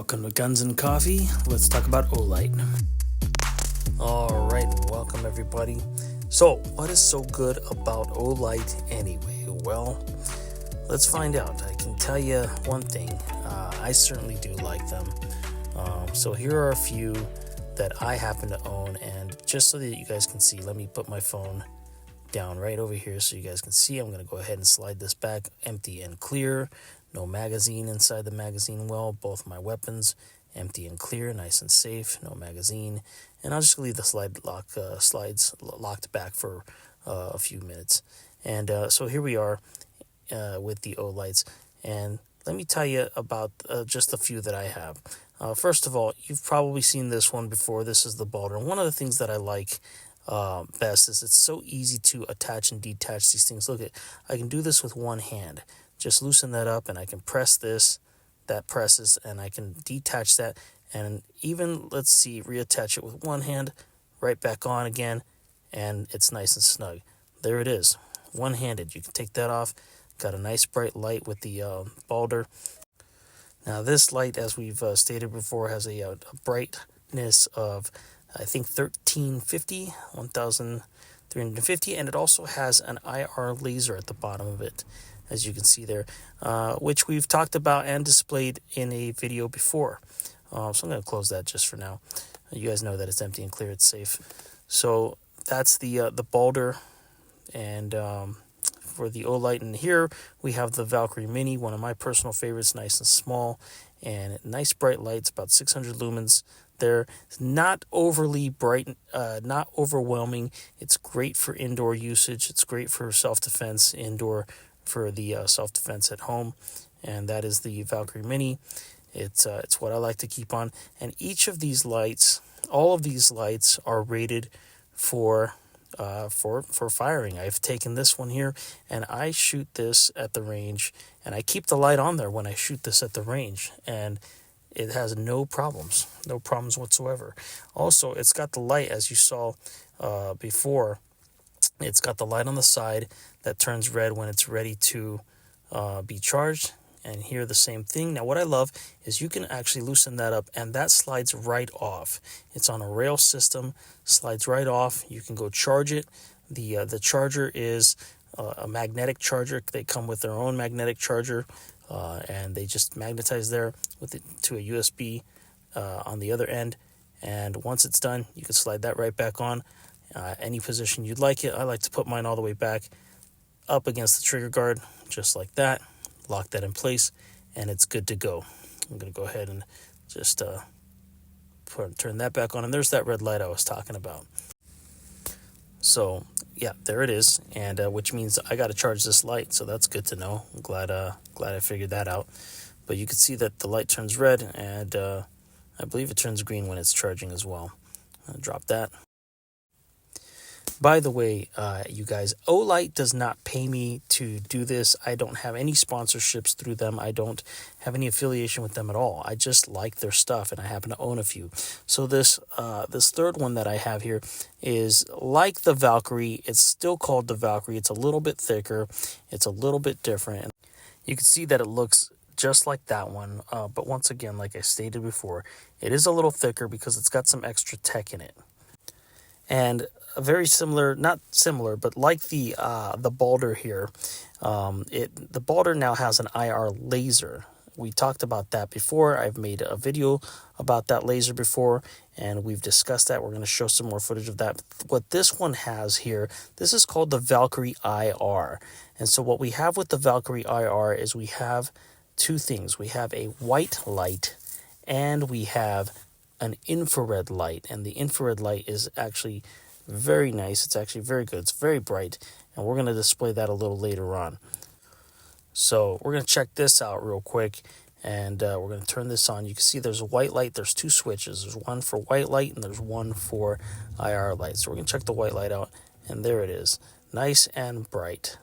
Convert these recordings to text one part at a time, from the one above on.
Welcome to Guns and Coffee. Let's talk about Olight. Alright, welcome everybody. So, what is so good about Olight anyway? Well, let's find out. I can tell you one thing. I certainly do like them. So here are a few that I happen to own, and just so that you guys can see, let me put my phone down right over here so you guys can see. I'm going to go ahead and slide this back, empty and clear. No magazine inside the magazine well. Both my weapons empty and clear, nice and safe. No magazine, and I'll just leave the slides locked back for a few minutes. And so here we are with the Olights, and let me tell you about just a few that I have. First of all, you've probably seen this one before. This is the Balder, and one of the things that I like best is it's so easy to attach and detach these things. Look, I can do this with one hand. Just loosen that up and I can press this, that presses, and I can detach that, and even, let's see, reattach it with one hand, right back on again, and it's nice and snug. There it is, one-handed. You can take that off. Got a nice bright light with the Balder. Now this light, as we've stated before, has a brightness of, I think, 1350, and it also has an IR laser at the bottom of it, as you can see there, which we've talked about and displayed in a video before. So I'm going to close that just for now. You guys know that it's empty and clear, it's safe. So that's the Balder, and for the Olight. And here we have the Valkyrie Mini, one of my personal favorites, nice and small, and nice bright lights, about 600 lumens. They're not overly bright, not overwhelming. It's great for indoor usage. It's great for self-defense indoor, for the self-defense at home, and that is the Valkyrie Mini. It's what I like to keep on, and each of these lights, all of these lights, are rated for firing. I've taken this one here, and I shoot this at the range, and I keep the light on there when I shoot this at the range, and it has no problems whatsoever. Also, it's got the light, as you saw before. It's got the light on the side that turns red when it's ready to be charged. And here the same thing. Now what I love is you can actually loosen that up, and that slides right off. It's on a rail system, slides right off. You can go charge it. The charger is a magnetic charger. They come with their own magnetic charger, and they just magnetize there with it to a USB on the other end. And once it's done, you can slide that right back on. Any position you'd like it. I like to put mine all the way back up against the trigger guard, just like that. Lock that in place, and it's good to go. I'm going to go ahead and just turn that back on, and there's that red light I was talking about. So yeah, there it is, and which means I got to charge this light, so that's good to know. I'm glad I figured that out. But you can see that the light turns red, and I believe it turns green when it's charging as well. I'll drop that. By the way, you guys, Olight does not pay me to do this. I don't have any sponsorships through them. I don't have any affiliation with them at all. I just like their stuff, and I happen to own a few. So this third one that I have here is like the Valkyrie. It's still called the Valkyrie. It's a little bit thicker. It's a little bit different. You can see that it looks just like that one. But once again, like I stated before, it is a little thicker because it's got some extra tech in it. And very similar, not similar, but like the Balder here, the Balder now has an IR laser. We talked about that before. I've made a video about that laser before, and we've discussed that. We're going to show some more footage of that. What this one has here, this is called the Valkyrie IR. And so what we have with the Valkyrie IR is we have two things. We have a white light, and we have an infrared light, and the infrared light is actually very nice. It's actually very good. It's very bright, and we're going to display that a little later on. So we're going to check this out real quick, and we're going to turn this on. You can see there's a white light. There's two switches. There's one for white light, and there's one for IR light. So we're going to check the white light out, and there it is. Nice and bright.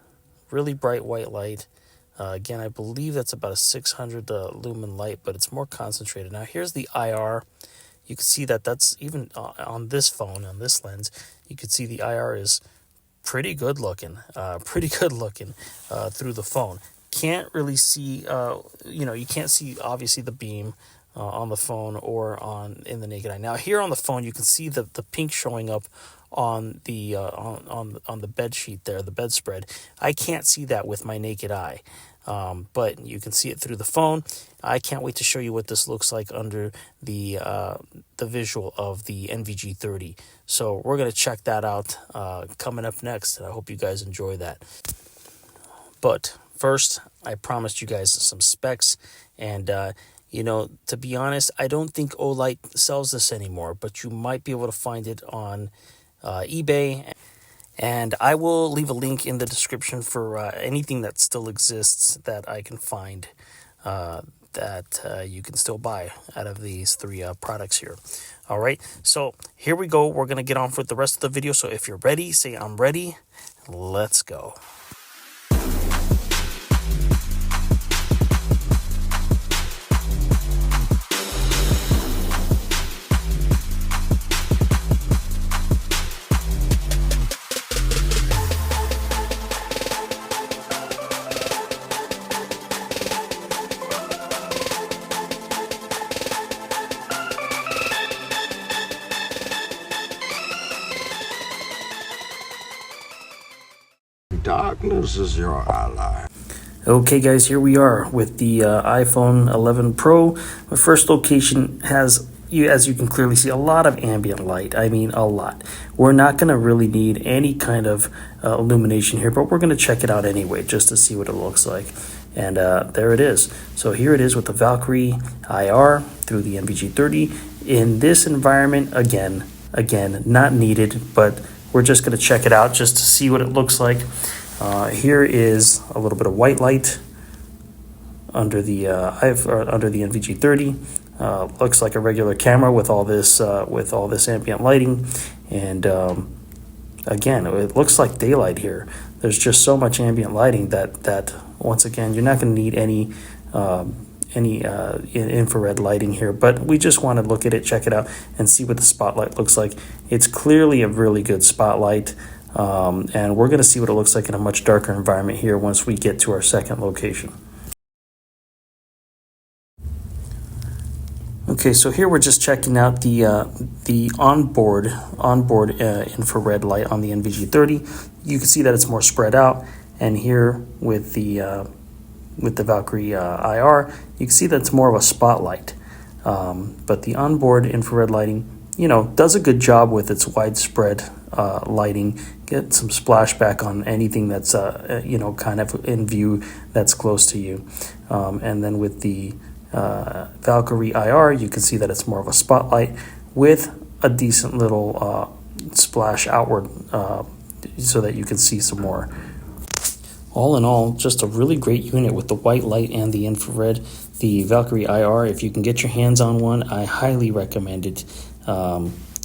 Really bright white light. Again, I believe that's about a 600 lumen light, but it's more concentrated. Now here's the IR. You can see that that's even on this phone, on this lens, you can see the IR is pretty good looking through the phone. can't really see, you can't see obviously the beam on the phone or in the naked eye. Now here on the phone, you can see the pink showing up on the on the bed sheet there, the bedspread. I can't see that with my naked eye, but you can see it through the phone. I can't wait to show you what this looks like under the visual of the NVG 30. So we're gonna check that out coming up next, and I hope you guys enjoy that. But first, I promised you guys some specs, and to be honest, I don't think Olight sells this anymore, but you might be able to find it on eBay, and I will leave a link in the description for anything that still exists that I can find that you can still buy out of these three products here. All right, so here we go. We're going to get on with the rest of the video. So if you're ready, say I'm ready. Let's go. Darkness is your ally. Okay guys, here we are with the iPhone 11 Pro. My first location has, as you can clearly see, a lot of ambient light. I mean, a lot. We're not going to really need any kind of illumination here, but we're going to check it out anyway, just to see what it looks like. And there it is. So here it is with the Valkyrie IR through the NVG 30. In this environment, again, not needed, but we're just going to check it out just to see what it looks like. Here is a little bit of white light under the NVG 30. Looks like a regular camera with all this ambient lighting, and again, it looks like daylight here. There's just so much ambient lighting that once again, you're not going to need any infrared lighting here, but we just want to look at it, check it out, and see what the spotlight looks like. It's clearly a really good spotlight. And we're going to see what it looks like in a much darker environment here once we get to our second location. Okay, so here we're just checking out the onboard infrared light on the NVG 30. You can see that it's more spread out, and here with the Valkyrie IR, you can see that it's more of a spotlight. But the onboard infrared lighting, does a good job with its widespread lighting. Get some splashback on anything that's kind of in view that's close to you. And then with the Valkyrie IR, you can see that it's more of a spotlight with a decent little splash outward so that you can see some more. All in all, just a really great unit with the white light and the infrared. The Valkyrie IR, if you can get your hands on one, I highly recommend it.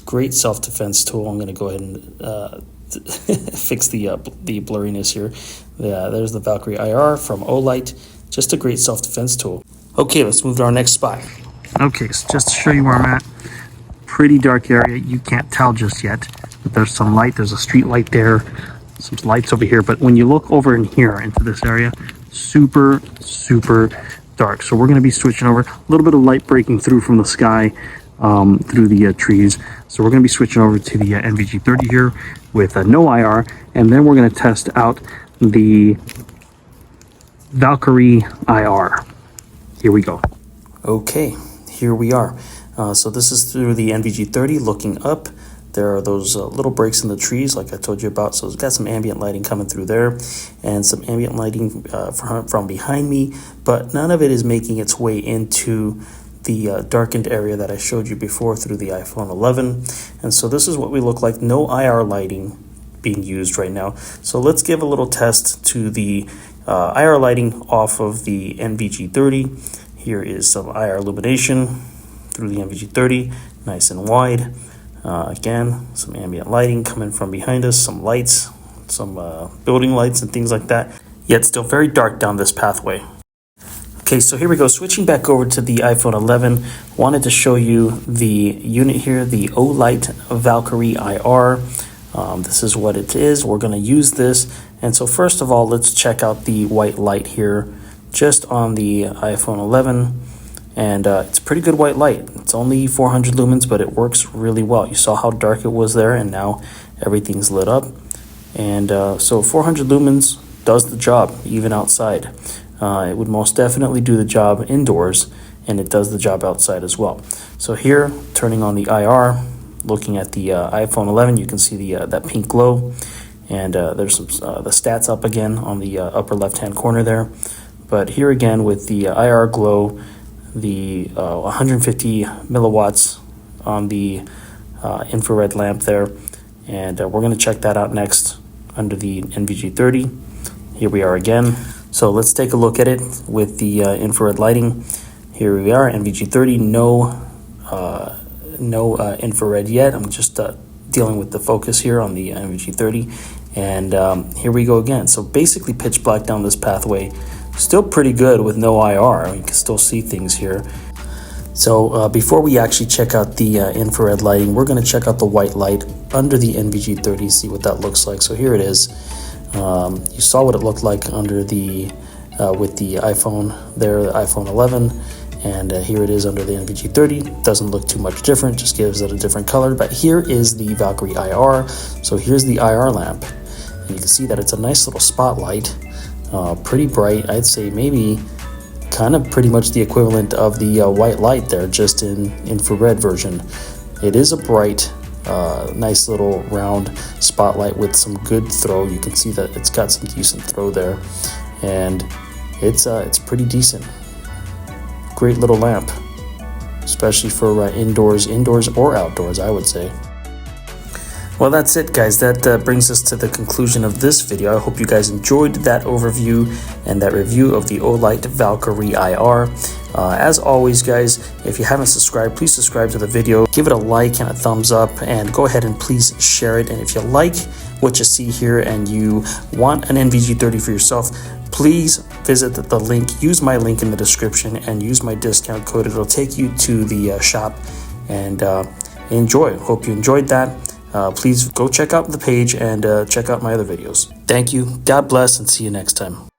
Great self-defense tool. I'm going to go ahead and fix the blurriness here. Yeah, there's the Valkyrie IR from Olight. Just a great self-defense tool. Okay, let's move to our next spot. Okay, so just to show you where I'm at, pretty dark area. You can't tell just yet, but there's some light. There's a street light there, some lights over here. But when you look over in here into this area, super dark. So we're going to be switching over. A little bit of light breaking through from the sky through the trees. So we're going to be switching over to the NVG 30 here with no IR, and then we're going to test out the Valkyrie IR. Here we go. Okay, here we are. So this is through the NVG 30 looking up. There are those little breaks in the trees like I told you about. So it's got some ambient lighting coming through there and some ambient lighting from behind me, but none of it is making its way into the darkened area that I showed you before through the iPhone 11. And so this is what we look like. No IR lighting being used right now. So let's give a little test to the IR lighting off of the NVG 30. Here is some IR illumination through the NVG 30, nice and wide. Again, some ambient lighting coming from behind us, some lights, some building lights and things like that. Yet still very dark down this pathway. Okay, so here we go. Switching back over to the iPhone 11, wanted to show you the unit here, the Olight Valkyrie IR. This is what it is. We're going to use this. And so first of all, let's check out the white light here just on the iPhone 11, and it's a pretty good white light. It's only 400 lumens, but it works really well. You saw how dark it was there, and now everything's lit up. And so 400 lumens does the job even outside. It would most definitely do the job indoors, and it does the job outside as well. So here, turning on the IR, looking at the iPhone 11, you can see the that pink glow, and there's some the stats up again on the upper left-hand corner there. But here again with the IR glow, the 150 milliwatts on the infrared lamp there, and we're going to check that out next under the NVG 30. Here we are again. So let's take a look at it with the infrared lighting. Here we are, NVG 30, no infrared yet. I'm just dealing with the focus here on the NVG 30, and here we go again. So basically pitch black down this pathway. Still pretty good with no IR. You can still see things here. So before we actually check out the infrared lighting, we're going to check out the white light under the NVG 30, see what that looks like. So here it is. You saw what it looked like under the with the iPhone there, the iPhone 11, and here it is under the NVG 30. Doesn't look too much different, just gives it a different color. But here is the Valkyrie IR. So here's the IR lamp, and you can see that it's a nice little spotlight. Pretty bright. I'd say maybe kind of pretty much the equivalent of the white light there, just in infrared version. It is a bright, nice little round spotlight with some good throw. You can see that it's got some decent throw there, and it's pretty decent. Great little lamp, especially for indoors or outdoors, I would say. Well, that's it, guys. That brings us to the conclusion of this video. I hope you guys enjoyed that overview and that review of the Olight Valkyrie IR. As always, guys, if you haven't subscribed, please subscribe to the video. Give it a like and a thumbs up, and go ahead and please share it. And if you like what you see here and you want an NVG 30 for yourself, please visit the link. Use my link in the description and use my discount code. It'll take you to the shop, and enjoy. Hope you enjoyed that. Please go check out the page and check out my other videos. Thank you. God bless, and see you next time.